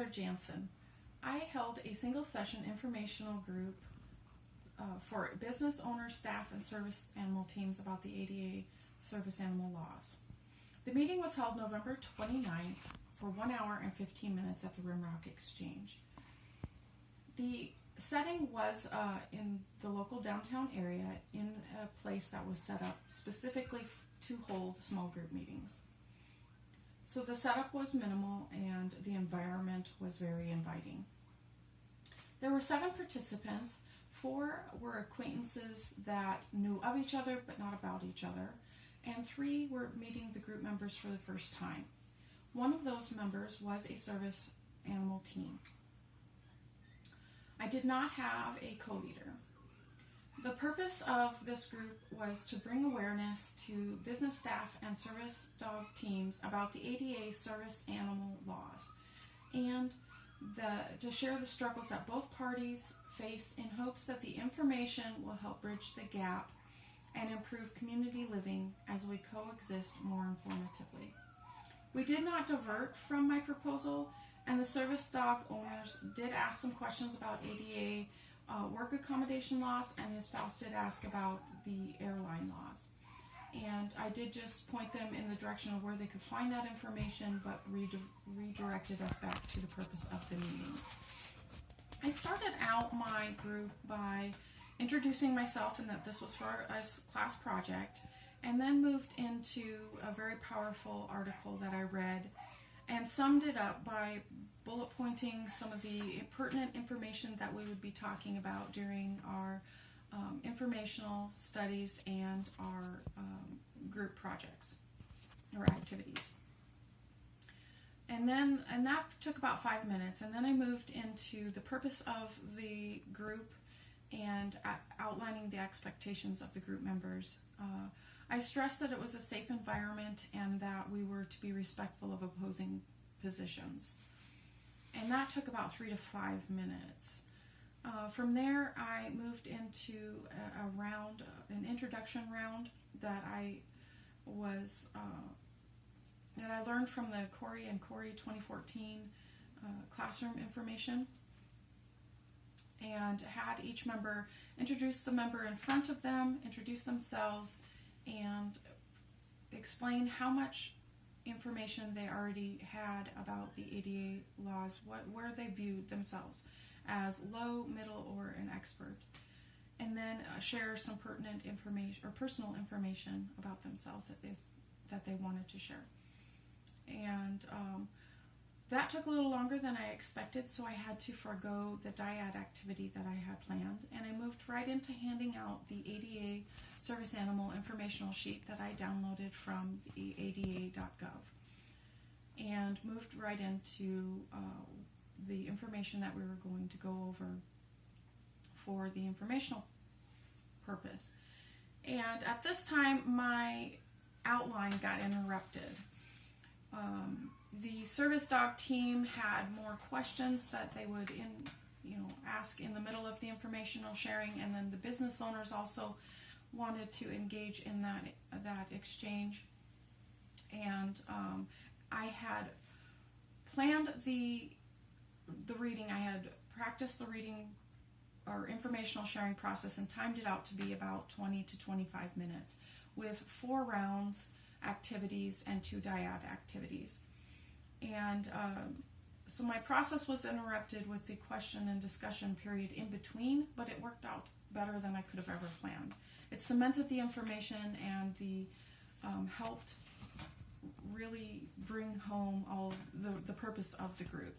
Heather Jansen. I held a single session informational group for business owners, staff, and service animal teams about the ADA service animal laws. The meeting was held November 29th for 1 hour and 15 minutes at the Rimrock Exchange. The setting was in the local downtown area in a place that was set up specifically to hold small group meetings. So the setup was minimal and the environment was very inviting. There were 7 participants. 4 were acquaintances that knew of each other but not about each other, and 3 were meeting the group members for the first time. One of those members was a service animal team. I did not have a co-leader. The purpose of this group was to bring awareness to business staff and service dog teams about the ADA service animal laws, and to share the struggles that both parties face in hopes that the information will help bridge the gap and improve community living as we coexist more informatively. We did not divert from my proposal, and the service dog owners did ask some questions about ADA work accommodation laws, and his spouse did ask about the airline laws. And I did just point them in the direction of where they could find that information, but redirected us back to the purpose of the meeting. I started out my group by introducing myself and that this was for a class project, and then moved into a very powerful article that I read and summed it up by bullet pointing some of the pertinent information that we would be talking about during our informational studies and our group projects or activities. And that took about 5 minutes, and then I moved into the purpose of the group and outlining the expectations of the group members. I stressed that it was a safe environment and that we were to be respectful of opposing positions. And that took about 3 to 5 minutes. From there, I moved into an introduction round that I learned from the Corey and Corey 2014 classroom information, and had each member introduce the member in front of them, introduce themselves, and explain how much information they already had about the ADA laws, where they viewed themselves as low, middle, or an expert, and then share some pertinent information or personal information about themselves that they wanted to share. And that took a little longer than I expected, so I had to forego the dyad activity that I had planned, and I moved right into handing out the ADA service animal informational sheet that I downloaded from the ada.gov, and moved right into the information that we were going to go over for the informational purpose. And at this time, my outline got interrupted. The service dog team had more questions that they would ask in the middle of the informational sharing, and then the business owners also wanted to engage in that exchange. And I had planned the reading. I had practiced the reading or informational sharing process and timed it out to be about 20 to 25 minutes with 4 rounds activities and 2 dyad activities. And so my process was interrupted with the question and discussion period in between, but it worked out better than I could have ever planned. It cemented the information and helped really bring home all the purpose of the group.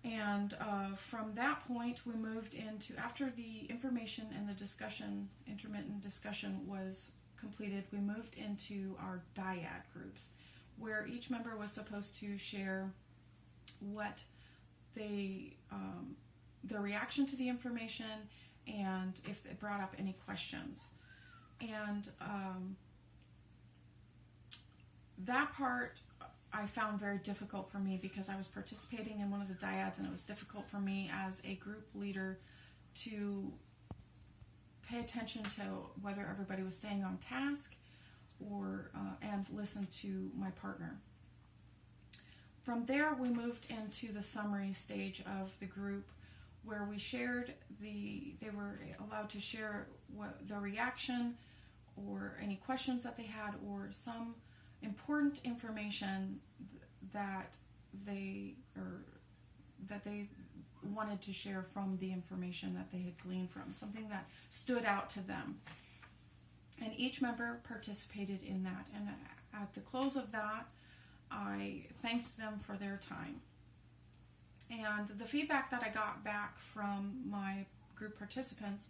And from that point, we moved into, after the information and the discussion, intermittent discussion was completed, we moved into our dyad groups, where each member was supposed to share what their reaction to the information and if it brought up any questions. And that part I found very difficult for me because I was participating in one of the dyads, and it was difficult for me as a group leader to pay attention to whether everybody was staying on task or and listen to my partner. From there, we moved into the summary stage of the group, where we shared they were allowed to share their reaction or any questions that they had, or some important information that they wanted to share from the information that they had gleaned from, something that stood out to them. And each member participated in that. And at the close of that, I thanked them for their time. And the feedback that I got back from my group participants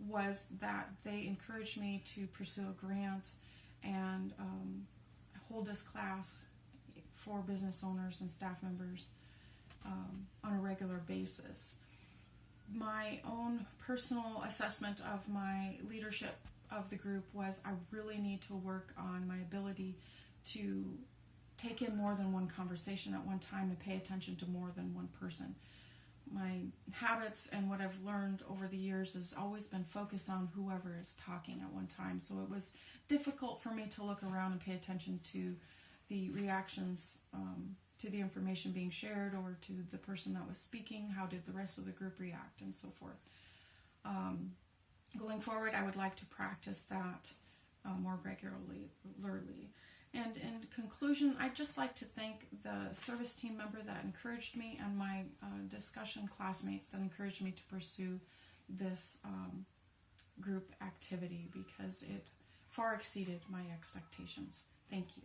was that they encouraged me to pursue a grant and hold this class for business owners and staff members on a regular basis. My own personal assessment of my leadership of the group was I really need to work on my ability to take in more than one conversation at one time and pay attention to more than one person. My habits and what I've learned over the years has always been focused on whoever is talking at one time. So it was difficult for me to look around and pay attention to the reactions to the information being shared, or to the person that was speaking. How did the rest of the group react, and so forth. Going forward, I would like to practice that more regularly. And in conclusion, I'd just like to thank the service team member that encouraged me, and my discussion classmates that encouraged me to pursue this group activity, because it far exceeded my expectations. Thank you.